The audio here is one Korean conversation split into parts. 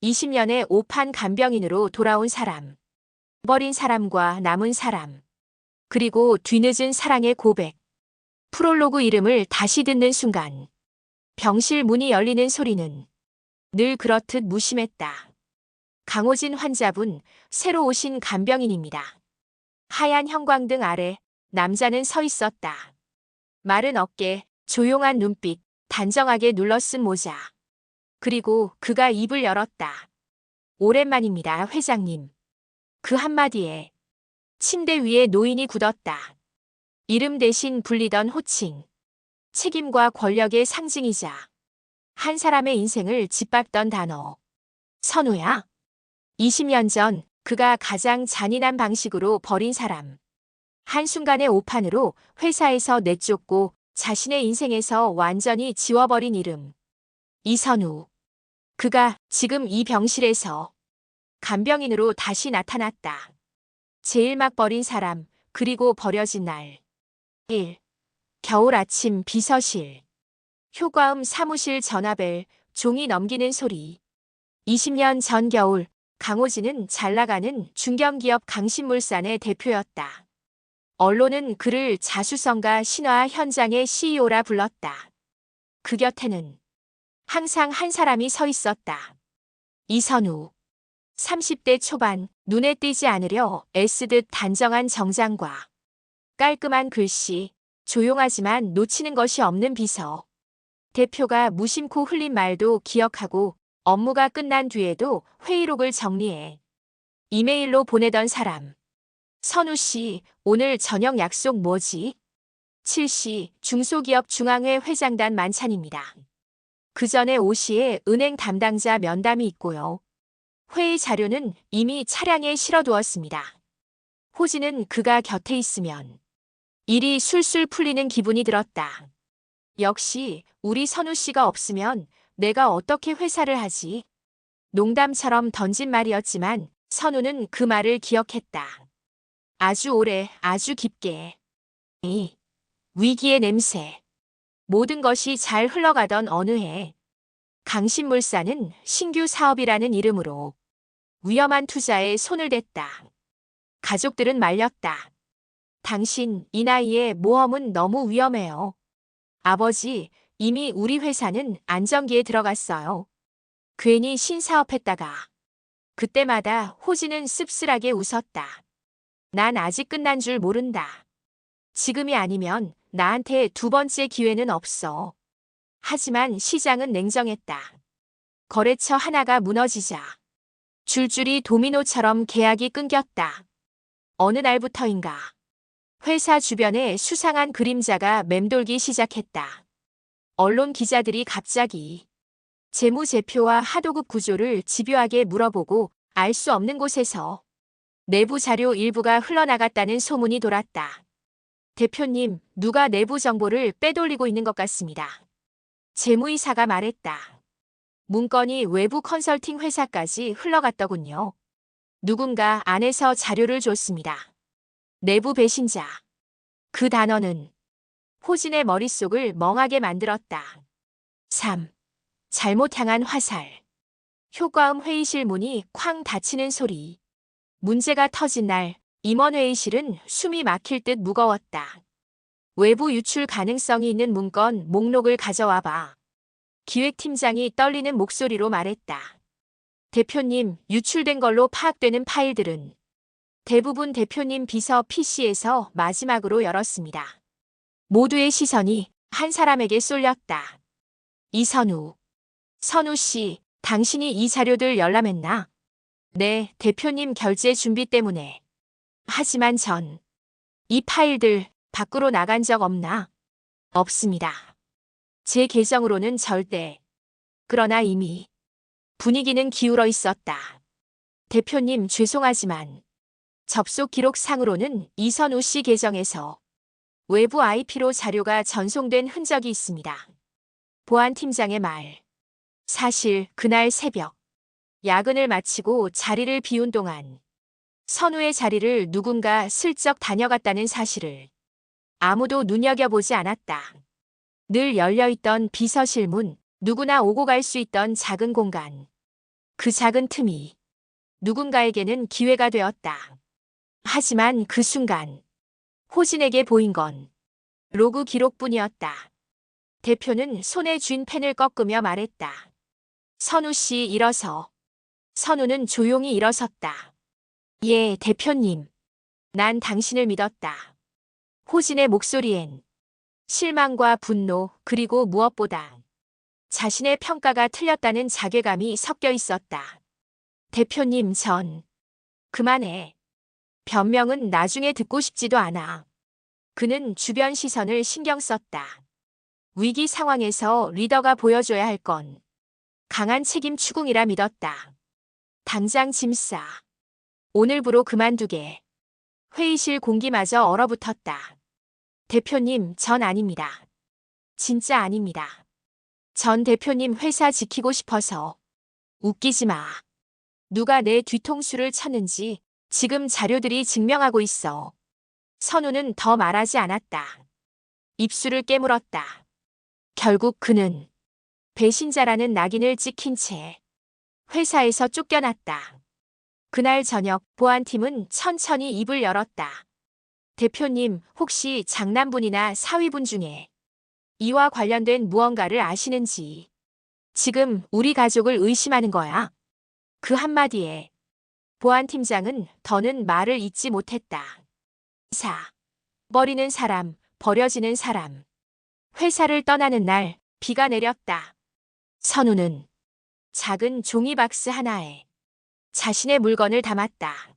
20년의 오판 간병인으로 돌아온 사람, 버린 사람과 남은 사람, 그리고 뒤늦은 사랑의 고백. 프롤로그 이름을 다시 듣는 순간 병실 문이 열리는 소리는 늘 그렇듯 무심했다. 강호진 환자분, 새로 오신 간병인입니다. 하얀 형광등 아래 남자는 서 있었다. 마른 어깨, 조용한 눈빛, 단정하게 눌러쓴 모자. 그리고 그가 입을 열었다. 오랜만입니다, 회장님. 그 한마디에 침대 위에 노인이 굳었다. 이름 대신 불리던 호칭. 책임과 권력의 상징이자 한 사람의 인생을 짓밟던 단어. 선우야. 20년 전 그가 가장 잔인한 방식으로 버린 사람. 한순간의 오판으로 회사에서 내쫓고 자신의 인생에서 완전히 지워버린 이름. 이선우. 그가 지금 이 병실에서 간병인으로 다시 나타났다. 제일 막 버린 사람, 그리고 버려진 날. 1. 겨울 아침 비서실. 효과음 사무실 전화벨, 종이 넘기는 소리. 20년 전 겨울, 강호진은 잘나가는 중견기업 강신물산의 대표였다. 언론은 그를 자수성가 신화 현장의 CEO라 불렀다. 그 곁에는 항상 한 사람이 서 있었다. 이선우. 30대 초반, 눈에 띄지 않으려 애쓰듯 단정한 정장과 깔끔한 글씨, 조용하지만 놓치는 것이 없는 비서. 대표가 무심코 흘린 말도 기억하고 업무가 끝난 뒤에도 회의록을 정리해 이메일로 보내던 사람. 선우 씨, 오늘 저녁 약속 뭐지? 7시 중소기업 중앙회 회장단 만찬입니다. 그 전에 5시에 은행 담당자 면담이 있고요. 회의 자료는 이미 차량에 실어두었습니다. 호진은 그가 곁에 있으면 일이 술술 풀리는 기분이 들었다. 역시 우리 선우 씨가 없으면 내가 어떻게 회사를 하지? 농담처럼 던진 말이었지만 선우는 그 말을 기억했다. 아주 오래, 아주 깊게. 이 위기의 냄새. 모든 것이 잘 흘러가던 어느 해, 강신물산은 신규 사업이라는 이름으로 위험한 투자에 손을 댔다. 가족들은 말렸다. 당신, 이 나이에 모험은 너무 위험해요. 아버지, 이미 우리 회사는 안정기에 들어갔어요. 괜히 신사업했다가. 그때마다 호진은 씁쓸하게 웃었다. 난 아직 끝난 줄 모른다. 지금이 아니면 나한테 두 번째 기회는 없어. 하지만 시장은 냉정했다. 거래처 하나가 무너지자 줄줄이 도미노처럼 계약이 끊겼다. 어느 날부터인가 회사 주변에 수상한 그림자가 맴돌기 시작했다. 언론 기자들이 갑자기 재무제표와 하도급 구조를 집요하게 물어보고 알 수 없는 곳에서 내부 자료 일부가 흘러나갔다는 소문이 돌았다. 대표님, 누가 내부 정보를 빼돌리고 있는 것 같습니다. 재무이사가 말했다. 문건이 외부 컨설팅 회사까지 흘러갔더군요. 누군가 안에서 자료를 줬습니다. 내부 배신자. 그 단어는 호진의 머릿속을 멍하게 만들었다. 3. 잘못 향한 화살. 효과음 회의실 문이 쾅 닫히는 소리. 문제가 터진 날, 임원회의실은 숨이 막힐 듯 무거웠다. 외부 유출 가능성이 있는 문건 목록을 가져와 봐. 기획팀장이 떨리는 목소리로 말했다. 대표님, 유출된 걸로 파악되는 파일들은 대부분 대표님 비서 PC에서 마지막으로 열었습니다. 모두의 시선이 한 사람에게 쏠렸다. 이선우. 선우 씨, 당신이 이 자료들 열람했나? 네, 대표님 결제 준비 때문에. 하지만 이 파일들 밖으로 나간 적 없나? 없습니다. 제 계정으로는 절대. 그러나 이미 분위기는 기울어 있었다. 대표님 죄송하지만 접속 기록상으로는 이선우 씨 계정에서 외부 IP로 자료가 전송된 흔적이 있습니다. 보안팀장의 말. 사실 그날 새벽 야근을 마치고 자리를 비운 동안 선우의 자리를 누군가 슬쩍 다녀갔다는 사실을 아무도 눈여겨보지 않았다. 늘 열려있던 비서실 문, 누구나 오고 갈 수 있던 작은 공간. 그 작은 틈이 누군가에게는 기회가 되었다. 하지만 그 순간 호진에게 보인 건 로그 기록뿐이었다. 대표는 손에 쥔 펜을 꺾으며 말했다. 선우 씨 일어서. 선우는 조용히 일어섰다. 예, 대표님. 난 당신을 믿었다. 호진의 목소리엔 실망과 분노, 그리고 무엇보다 자신의 평가가 틀렸다는 자괴감이 섞여 있었다. 대표님, 그만해. 변명은 나중에 듣고 싶지도 않아. 그는 주변 시선을 신경 썼다. 위기 상황에서 리더가 보여줘야 할 건 강한 책임 추궁이라 믿었다. 당장 짐 싸. 오늘부로 그만두게. 회의실 공기마저 얼어붙었다. 대표님, 전 아닙니다. 진짜 아닙니다. 전 대표님 회사 지키고 싶어서. 웃기지 마. 누가 내 뒤통수를 쳤는지 지금 자료들이 증명하고 있어. 선우는 더 말하지 않았다. 입술을 깨물었다. 결국 그는 배신자라는 낙인을 찍힌 채 회사에서 쫓겨났다. 그날 저녁 보안팀은 천천히 입을 열었다. 대표님, 혹시 장남분이나 사위분 중에 이와 관련된 무언가를 아시는지. 지금 우리 가족을 의심하는 거야. 그 한마디에 보안팀장은 더는 말을 잇지 못했다. 버리는 사람, 버려지는 사람. 회사를 떠나는 날 비가 내렸다. 선우는 작은 종이박스 하나에 자신의 물건을 담았다.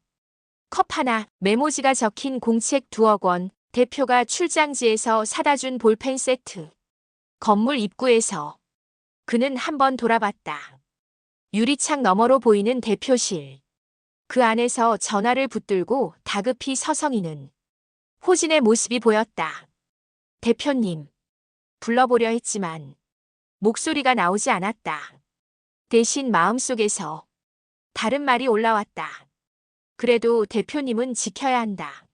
컵 하나, 메모지가 적힌 공책 2억 원, 대표가 출장지에서 사다 준 볼펜 세트. 건물 입구에서 그는 한번 돌아봤다. 유리창 너머로 보이는 대표실. 그 안에서 전화를 붙들고 다급히 서성이는 호진의 모습이 보였다. 대표님. 불러보려 했지만 목소리가 나오지 않았다. 대신 마음속에서 다른 말이 올라왔다. 그래도 대표님은 지켜야 한다.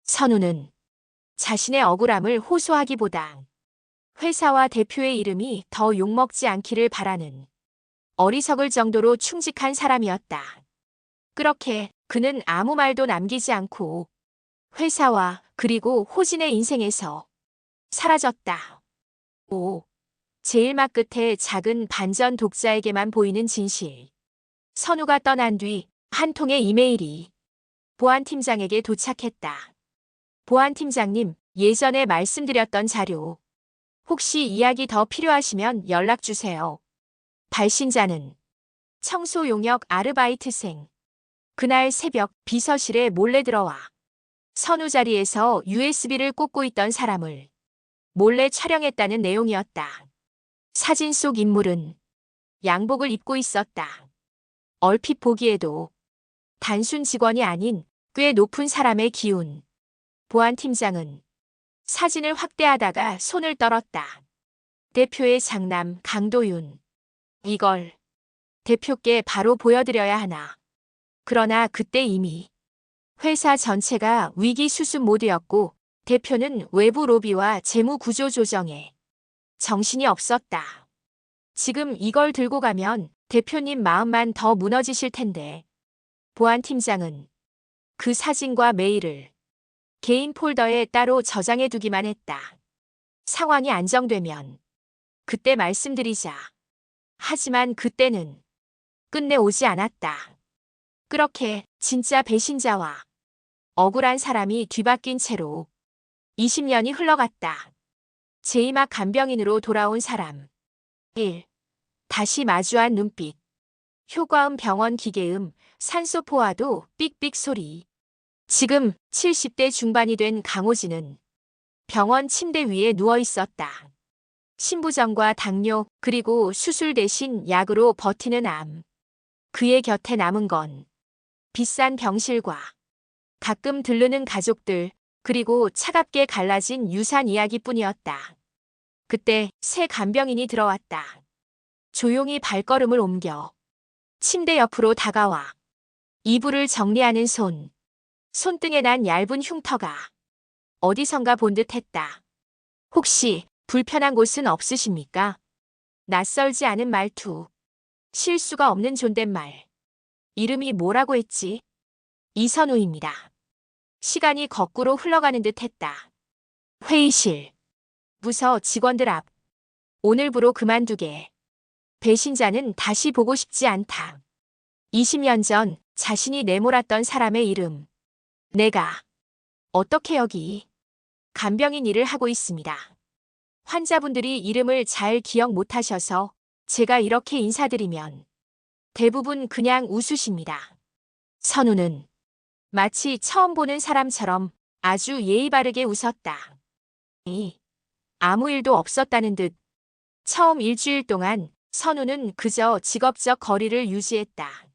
선우는 자신의 억울함을 호소하기보다 회사와 대표의 이름이 더 욕먹지 않기를 바라는 어리석을 정도로 충직한 사람이었다. 그렇게 그는 아무 말도 남기지 않고 회사와 그리고 호진의 인생에서 사라졌다. 제일 막 끝에 작은 반전 독자에게만 보이는 진실. 선우가 떠난 뒤 한 통의 이메일이 보안팀장에게 도착했다. 보안팀장님, 예전에 말씀드렸던 자료. 혹시 이야기 더 필요하시면 연락주세요. 발신자는 청소 용역 아르바이트생. 그날 새벽 비서실에 몰래 들어와 선우 자리에서 USB를 꽂고 있던 사람을 몰래 촬영했다는 내용이었다. 사진 속 인물은 양복을 입고 있었다. 얼핏 보기에도 단순 직원이 아닌 꽤 높은 사람의 기운. 보안팀장은 사진을 확대하다가 손을 떨었다. 대표의 장남 강도윤. 이걸 대표께 바로 보여드려야 하나. 그러나 그때 이미 회사 전체가 위기 수습 모드였고 대표는 외부 로비와 재무 구조 조정에 정신이 없었다. 지금 이걸 들고 가면 대표님 마음만 더 무너지실 텐데. 보안팀장은 그 사진과 메일을 개인 폴더에 따로 저장해 두기만 했다. 상황이 안정되면 그때 말씀드리자. 하지만 그때는 끝내 오지 않았다. 그렇게 진짜 배신자와 억울한 사람이 뒤바뀐 채로 20년이 흘러갔다. 제2막 간병인으로 돌아온 사람. 1. 다시 마주한 눈빛. 효과음 병원 기계음, 산소 포화도 삑삑 소리. 지금 70대 중반이 된 강호진은 병원 침대 위에 누워 있었다. 신부전과 당뇨, 그리고 수술 대신 약으로 버티는 암. 그의 곁에 남은 건 비싼 병실과 가끔 들르는 가족들, 그리고 차갑게 갈라진 유산 이야기뿐이었다. 그때 새 간병인이 들어왔다. 조용히 발걸음을 옮겨 침대 옆으로 다가와 이불을 정리하는 손등에 난 얇은 흉터가 어디선가 본 듯했다. 혹시 불편한 곳은 없으십니까? 낯설지 않은 말투. 실수가 없는 존댓말. 이름이 뭐라고 했지? 이선우입니다. 시간이 거꾸로 흘러가는 듯 했다. 회의실. 부서 직원들 앞. 오늘부로 그만두게. 배신자는 다시 보고 싶지 않다. 20년 전 자신이 내몰았던 사람의 이름. 내가 어떻게 여기 간병인 일을 하고 있습니다. 환자분들이 이름을 잘 기억 못하셔서 제가 이렇게 인사드리면 대부분 그냥 웃으십니다. 선우는 마치 처음 보는 사람처럼 아주 예의 바르게 웃었다. 아무 일도 없었다는 듯. 처음 일주일 동안 선우는 그저 직업적 거리를 유지했다.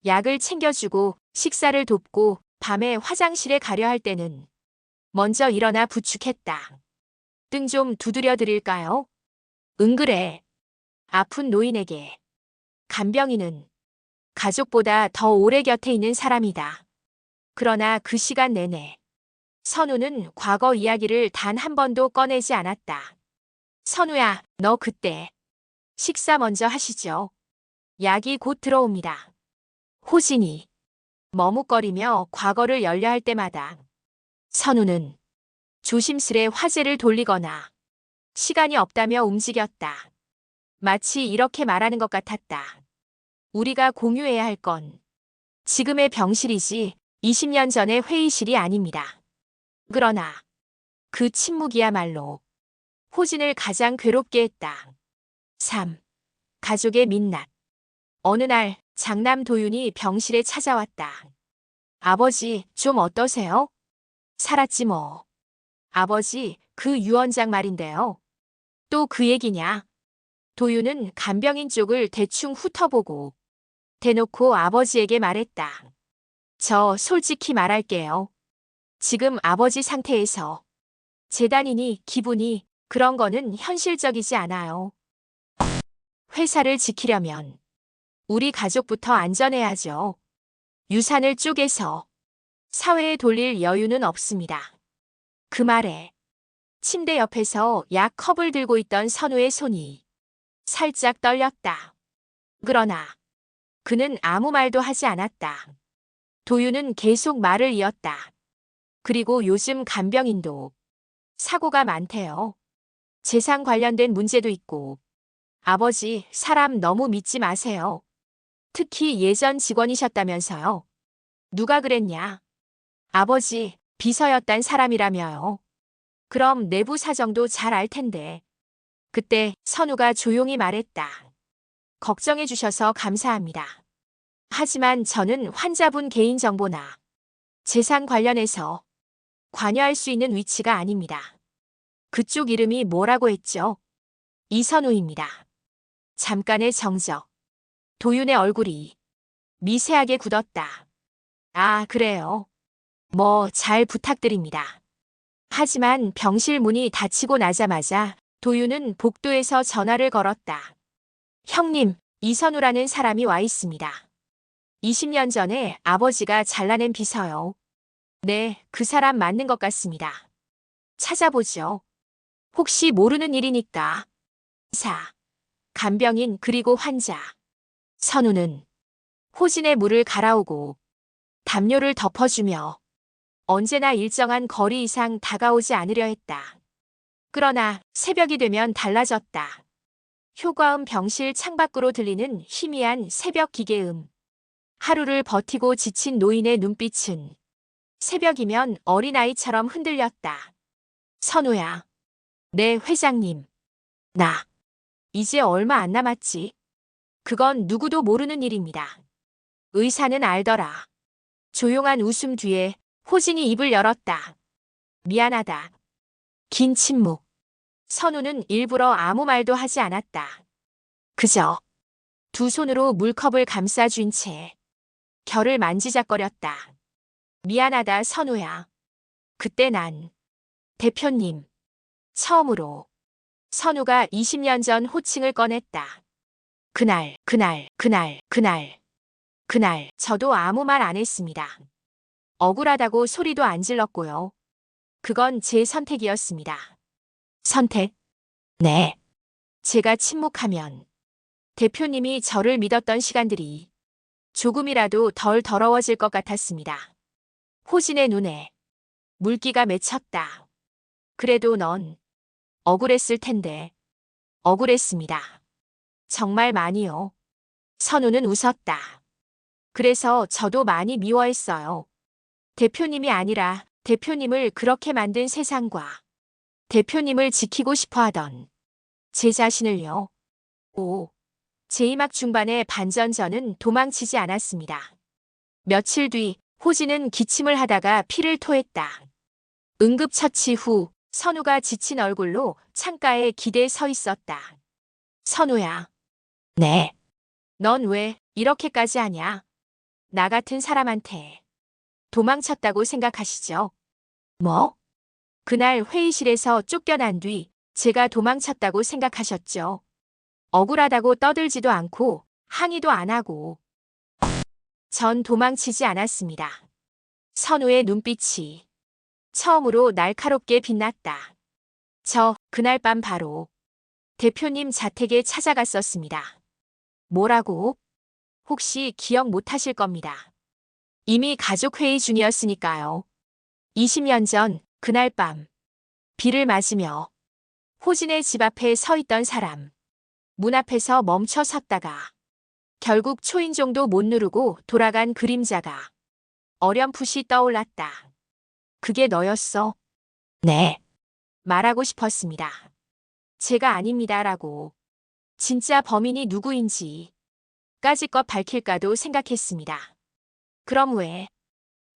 약을 챙겨주고 식사를 돕고 밤에 화장실에 가려 할 때는 먼저 일어나 부축했다. 등 좀 두드려 드릴까요? 응 그래. 아픈 노인에게. 간병인은 가족보다 더 오래 곁에 있는 사람이다. 그러나 그 시간 내내 선우는 과거 이야기를 단 한 번도 꺼내지 않았다. 선우야, 너 그때 식사 먼저 하시죠. 약이 곧 들어옵니다. 호진이 머뭇거리며 과거를 열려할 때마다 선우는 조심스레 화제를 돌리거나 시간이 없다며 움직였다. 마치 이렇게 말하는 것 같았다. 우리가 공유해야 할 건 지금의 병실이지 20년 전의 회의실이 아닙니다. 그러나 그 침묵이야말로 호진을 가장 괴롭게 했다. 3. 가족의 민낯. 어느 날 장남 도윤이 병실에 찾아왔다. 아버지, 좀 어떠세요? 살았지 뭐. 아버지, 그 유언장 말인데요. 또 그 얘기냐? 도윤은 간병인 쪽을 대충 훑어보고 대놓고 아버지에게 말했다. 저 솔직히 말할게요. 지금 아버지 상태에서 재단이니 기분이 그런 거는 현실적이지 않아요. 회사를 지키려면 우리 가족부터 안전해야죠. 유산을 쪼개서 사회에 돌릴 여유는 없습니다. 그 말에 침대 옆에서 약 컵을 들고 있던 선우의 손이 살짝 떨렸다. 그러나 그는 아무 말도 하지 않았다. 도윤은 계속 말을 이었다. 그리고 요즘 간병인도 사고가 많대요. 재산 관련된 문제도 있고. 아버지, 사람 너무 믿지 마세요. 특히 예전 직원이셨다면서요. 누가 그랬냐? 아버지, 비서였단 사람이라며요. 그럼 내부 사정도 잘 알 텐데. 그때 선우가 조용히 말했다. 걱정해 주셔서 감사합니다. 하지만 저는 환자분 개인정보나 재산 관련해서 관여할 수 있는 위치가 아닙니다. 그쪽 이름이 뭐라고 했죠? 이선우입니다. 잠깐의 정적. 도윤의 얼굴이 미세하게 굳었다. 아, 그래요. 뭐 잘 부탁드립니다. 하지만 병실 문이 닫히고 나자마자 도윤은 복도에서 전화를 걸었다. 형님, 이선우라는 사람이 와 있습니다. 20년 전에 아버지가 잘라낸 비서요. 네, 그 사람 맞는 것 같습니다. 찾아보죠. 혹시 모르는 일이니까. 4. 간병인 그리고 환자. 선우는 호진의 물을 갈아오고 담요를 덮어주며 언제나 일정한 거리 이상 다가오지 않으려 했다. 그러나 새벽이 되면 달라졌다. 효과음 병실 창밖으로 들리는 희미한 새벽 기계음. 하루를 버티고 지친 노인의 눈빛은 새벽이면 어린아이처럼 흔들렸다. 선우야. 네, 회장님. 나. 이제 얼마 안 남았지. 그건 누구도 모르는 일입니다. 의사는 알더라. 조용한 웃음 뒤에 호진이 입을 열었다. 미안하다. 긴 침묵. 선우는 일부러 아무 말도 하지 않았다. 그저 두 손으로 물컵을 감싸쥔 채 결을 만지작거렸다. 미안하다, 선우야. 그때 난 대표님. 처음으로 선우가 20년 전 호칭을 꺼냈다. 그날 저도 아무 말 안 했습니다. 억울하다고 소리도 안 질렀고요. 그건 제 선택이었습니다. 선택? 네. 제가 침묵하면 대표님이 저를 믿었던 시간들이 조금이라도 덜 더러워질 것 같았습니다. 호진의 눈에 물기가 맺혔다. 그래도 넌 억울했을 텐데. 억울했습니다. 정말 많이요. 선우는 웃었다. 그래서 저도 많이 미워했어요. 대표님이 아니라 대표님을 그렇게 만든 세상과 대표님을 지키고 싶어 하던 제 자신을요. 오, 제2막 중반의 반전 저는 도망치지 않았습니다. 며칠 뒤 호진은 기침을 하다가 피를 토했다. 응급처치 후 선우가 지친 얼굴로 창가에 기대 서 있었다. 선우야. 네. 넌 왜 이렇게까지 하냐? 나 같은 사람한테 도망쳤다고 생각하시죠? 뭐? 그날 회의실에서 쫓겨난 뒤 제가 도망쳤다고 생각하셨죠? 억울하다고 떠들지도 않고 항의도 안 하고. 전 도망치지 않았습니다. 선우의 눈빛이 처음으로 날카롭게 빛났다. 그날 밤 바로 대표님 자택에 찾아갔었습니다. 뭐라고? 혹시 기억 못 하실 겁니다. 이미 가족회의 중이었으니까요. 20년 전 그날 밤 비를 맞으며 호진의 집 앞에 서 있던 사람. 문 앞에서 멈춰 섰다가 결국 초인종도 못 누르고 돌아간 그림자가 어렴풋이 떠올랐다. 그게 너였어? 네. 말하고 싶었습니다. 제가 아닙니다라고. 진짜 범인이 누구인지 까짓것 밝힐까도 생각했습니다. 그럼 왜?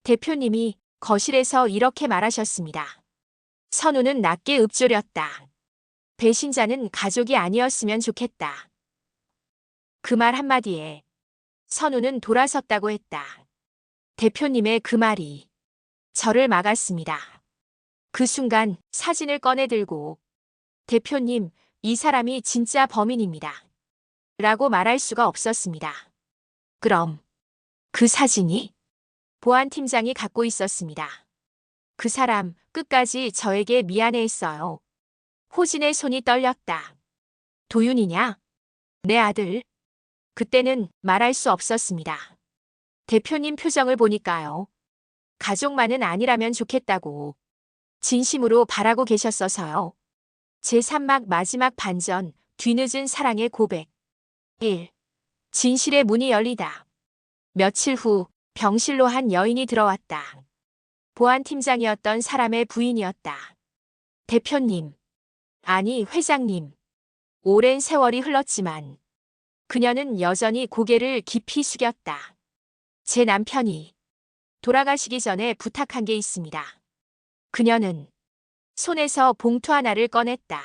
대표님이 거실에서 이렇게 말하셨습니다. 선우는 낮게 읊조렸다. 배신자는 가족이 아니었으면 좋겠다. 그 말 한마디에 선우는 돌아섰다고 했다. 대표님의 그 말이 저를 막았습니다. 그 순간 사진을 꺼내 들고 대표님, 이 사람이 진짜 범인입니다. 라고 말할 수가 없었습니다. 그럼 그 사진이 보안팀장이 갖고 있었습니다. 그 사람 끝까지 저에게 미안해했어요. 호진의 손이 떨렸다. 도윤이냐? 내 아들. 그때는 말할 수 없었습니다. 대표님 표정을 보니까요. 가족만은 아니라면 좋겠다고 진심으로 바라고 계셨어서요. 제3막 마지막 반전, 뒤늦은 사랑의 고백. 1. 진실의 문이 열리다. 며칠 후 병실로 한 여인이 들어왔다. 보안팀장이었던 사람의 부인이었다. 대표님. 아니, 회장님. 오랜 세월이 흘렀지만 그녀는 여전히 고개를 깊이 숙였다. 제 남편이 돌아가시기 전에 부탁한 게 있습니다. 그녀는 손에서 봉투 하나를 꺼냈다.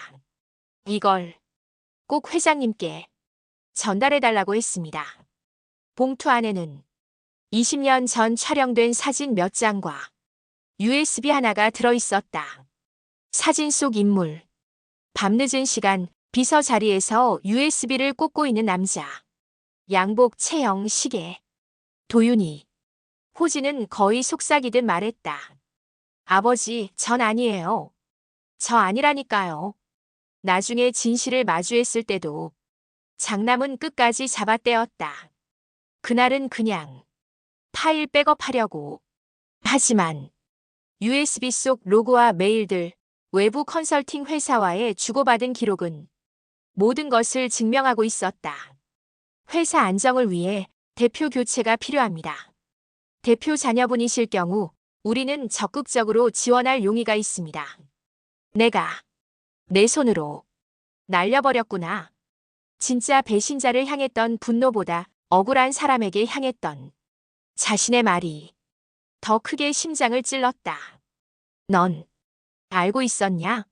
이걸 꼭 회장님께 전달해달라고 했습니다. 봉투 안에는 20년 전 촬영된 사진 몇 장과 USB 하나가 들어있었다. 사진 속 인물. 밤늦은 시간 비서 자리에서 USB를 꽂고 있는 남자. 양복, 체형, 시계. 도윤이. 호진은 거의 속삭이듯 말했다. 아버지, 전 아니에요. 저 아니라니까요. 나중에 진실을 마주했을 때도 장남은 끝까지 잡아떼었다. 그날은 그냥 파일 백업하려고. 하지만 USB 속 로고와 메일들, 외부 컨설팅 회사와의 주고받은 기록은 모든 것을 증명하고 있었다. 회사 안정을 위해 대표 교체가 필요합니다. 대표 자녀분이실 경우 우리는 적극적으로 지원할 용의가 있습니다. 내가 내 손으로 날려버렸구나. 진짜 배신자를 향했던 분노보다 억울한 사람에게 향했던 자신의 말이 더 크게 심장을 찔렀다. 넌 알고 있었냐?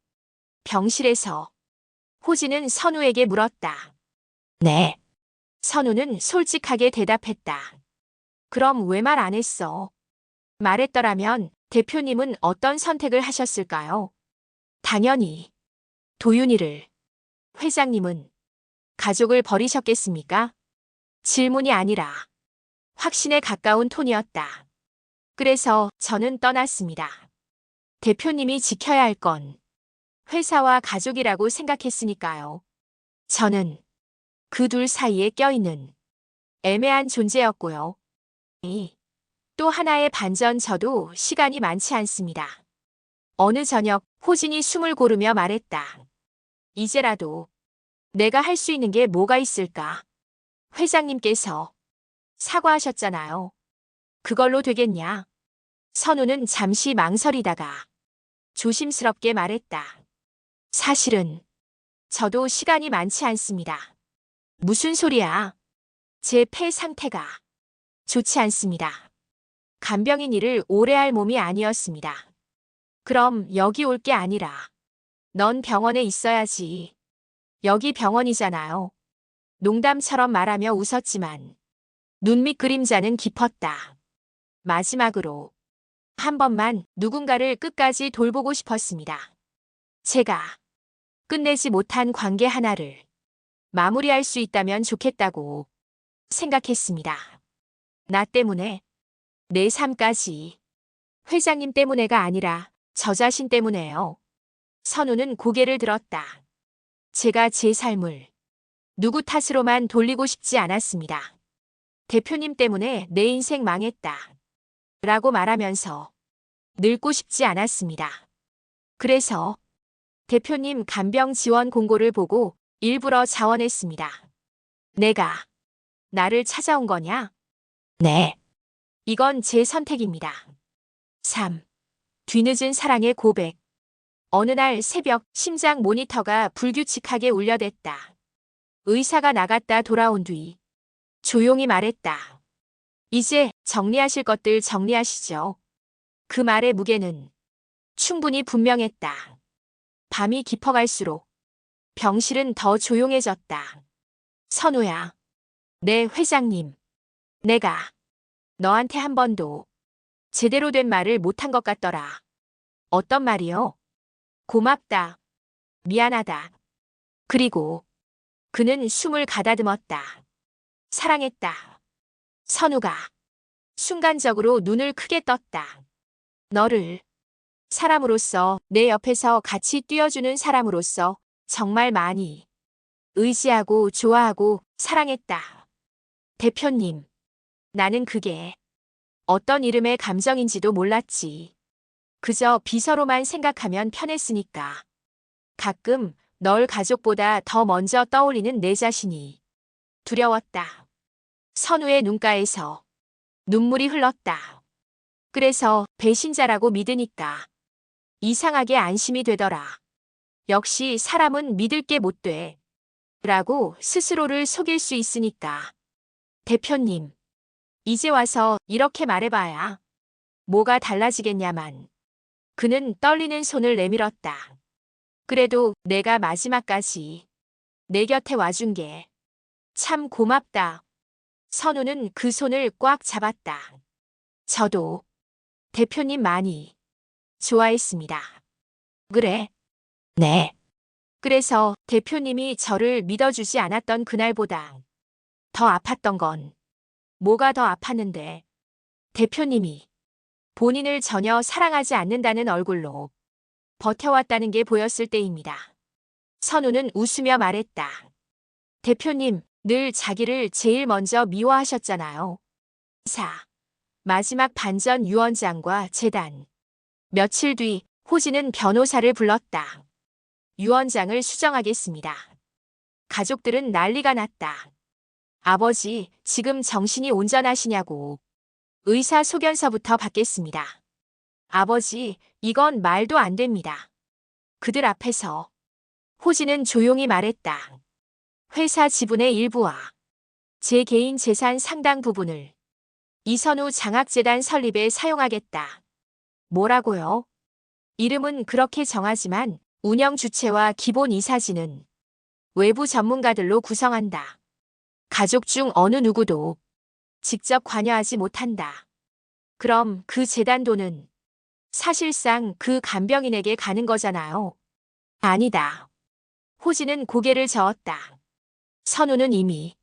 병실에서 호진은 선우에게 물었다. 네. 선우는 솔직하게 대답했다. 그럼 왜 말 안 했어? 말했더라면 대표님은 어떤 선택을 하셨을까요? 당연히 도윤이를. 회장님은 가족을 버리셨겠습니까? 질문이 아니라 확신에 가까운 톤이었다. 그래서 저는 떠났습니다. 대표님이 지켜야 할 건 회사와 가족이라고 생각했으니까요. 저는 그 둘 사이에 껴있는 애매한 존재였고요. 또 하나의 반전 저도 시간이 많지 않습니다. 어느 저녁 호진이 숨을 고르며 말했다. 이제라도 내가 할 수 있는 게 뭐가 있을까? 회장님께서 사과하셨잖아요. 그걸로 되겠냐? 선우는 잠시 망설이다가 조심스럽게 말했다. 사실은 저도 시간이 많지 않습니다. 무슨 소리야? 제 폐 상태가 좋지 않습니다. 간병인 일을 오래 할 몸이 아니었습니다. 그럼 여기 올 게 아니라 넌 병원에 있어야지. 여기 병원이잖아요. 농담처럼 말하며 웃었지만 눈밑 그림자는 깊었다. 마지막으로 한 번만 누군가를 끝까지 돌보고 싶었습니다. 제가 끝내지 못한 관계 하나를 마무리할 수 있다면 좋겠다고 생각했습니다. 나 때문에, 내 삶까지. 회장님 때문에가 아니라 저 자신 때문에요. 선우는 고개를 들었다. 제가 제 삶을 누구 탓으로만 돌리고 싶지 않았습니다. 대표님 때문에 내 인생 망했다. 라고 말하면서 늙고 싶지 않았습니다. 그래서 대표님 간병 지원 공고를 보고 일부러 자원했습니다. 내가 나를 찾아온 거냐? 네. 이건 제 선택입니다. 3. 뒤늦은 사랑의 고백. 어느 날 새벽 심장 모니터가 불규칙하게 울려댔다. 의사가 나갔다 돌아온 뒤 조용히 말했다. 이제 정리하실 것들 정리하시죠. 그 말의 무게는 충분히 분명했다. 밤이 깊어갈수록 병실은 더 조용해졌다. 선우야, 내 회장님. 내가 너한테 한 번도 제대로 된 말을 못한 것 같더라. 어떤 말이요? 고맙다. 미안하다. 그리고 그는 숨을 가다듬었다. 사랑했다. 선우가 순간적으로 눈을 크게 떴다. 너를 사람으로서, 내 옆에서 같이 뛰어주는 사람으로서 정말 많이 의지하고 좋아하고 사랑했다. 대표님, 나는 그게 어떤 이름의 감정인지도 몰랐지. 그저 비서로만 생각하면 편했으니까. 가끔 널 가족보다 더 먼저 떠올리는 내 자신이 두려웠다. 선우의 눈가에서 눈물이 흘렀다. 그래서 배신자라고 믿으니까 이상하게 안심이 되더라. 역시 사람은 믿을 게 못 돼. 라고 스스로를 속일 수 있으니까. 대표님, 이제 와서 이렇게 말해봐야 뭐가 달라지겠냐만. 그는 떨리는 손을 내밀었다. 그래도 내가 마지막까지 내 곁에 와준 게 참 고맙다. 선우는 그 손을 꽉 잡았다. 저도 대표님 많이 좋아했습니다. 그래? 네. 그래서 대표님이 저를 믿어주지 않았던 그날보다 더 아팠던 건 뭐가 더 아팠는데 대표님이 본인을 전혀 사랑하지 않는다는 얼굴로 버텨왔다는 게 보였을 때입니다. 선우는 웃으며 말했다. 대표님, 늘 자기를 제일 먼저 미워하셨잖아요. 4. 마지막 반전 유언장과 재단. 며칠 뒤 호진은 변호사를 불렀다. 유언장을 수정하겠습니다. 가족들은 난리가 났다. 아버지, 지금 정신이 온전하시냐고. 의사 소견서부터 받겠습니다. 아버지, 이건 말도 안 됩니다. 그들 앞에서 호진은 조용히 말했다. 회사 지분의 일부와 제 개인 재산 상당 부분을 이선우 장학재단 설립에 사용하겠다. 뭐라고요? 이름은 그렇게 정하지만 운영 주체와 기본 이사진은 외부 전문가들로 구성한다. 가족 중 어느 누구도 직접 관여하지 못한다. 그럼 그 재단 돈은 사실상 그 간병인에게 가는 거잖아요. 아니다. 호진은 고개를 저었다. 선우는 이미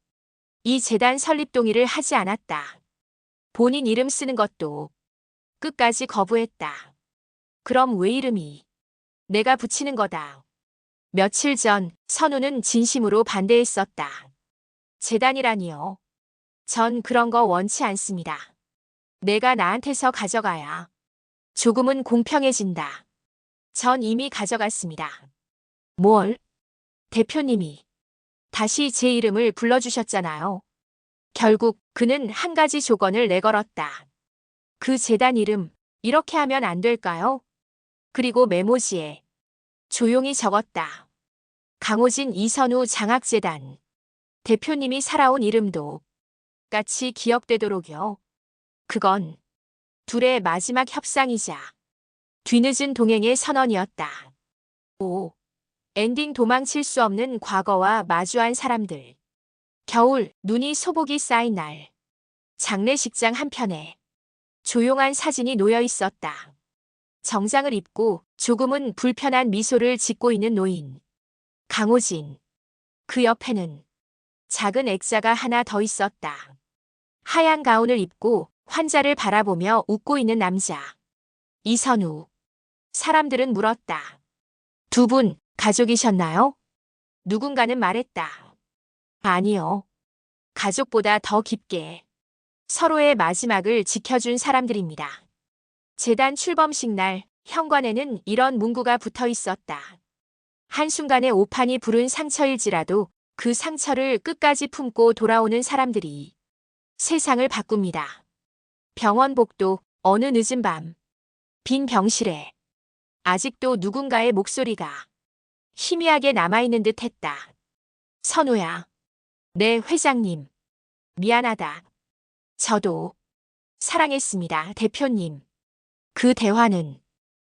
이 재단 설립 동의를 하지 않았다. 본인 이름 쓰는 것도 끝까지 거부했다. 그럼 왜 이름이 내가 붙이는 거다. 며칠 전 선우는 진심으로 반대했었다. 재단이라니요. 전 그런 거 원치 않습니다. 내가 나한테서 가져가야 조금은 공평해진다. 전 이미 가져갔습니다. 뭘? 대표님이 다시 제 이름을 불러주셨잖아요. 결국 그는 한 가지 조건을 내걸었다. 그 재단 이름 이렇게 하면 안 될까요? 그리고 메모지에 조용히 적었다. 강호진 이선우 장학재단. 대표님이 살아온 이름도 같이 기억되도록요. 그건 둘의 마지막 협상이자 뒤늦은 동행의 선언이었다. 오, 엔딩 도망칠 수 없는 과거와 마주한 사람들. 겨울 눈이 소복이 쌓인 날. 장례식장 한편에 조용한 사진이 놓여 있었다. 정장을 입고 조금은 불편한 미소를 짓고 있는 노인. 강호진. 그 옆에는 작은 액자가 하나 더 있었다. 하얀 가운을 입고 환자를 바라보며 웃고 있는 남자. 이선우. 사람들은 물었다. 두 분 가족이셨나요? 누군가는 말했다. 아니요. 가족보다 더 깊게 서로의 마지막을 지켜준 사람들입니다. 재단 출범식 날 현관에는 이런 문구가 붙어 있었다. 한순간에 오판이 부른 상처일지라도 그 상처를 끝까지 품고 돌아오는 사람들이 세상을 바꿉니다. 병원 복도 어느 늦은 밤. 빈 병실에 아직도 누군가의 목소리가 희미하게 남아있는 듯 했다. 선우야. 네, 회장님. 미안하다. 저도 사랑했습니다, 대표님. 그 대화는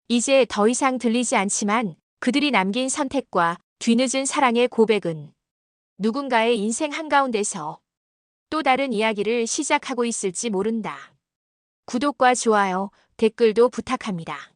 이제 더 이상 들리지 않지만 그들이 남긴 선택과 뒤늦은 사랑의 고백은 누군가의 인생 한가운데서 또 다른 이야기를 시작하고 있을지 모른다. 구독과 좋아요, 댓글도 부탁합니다.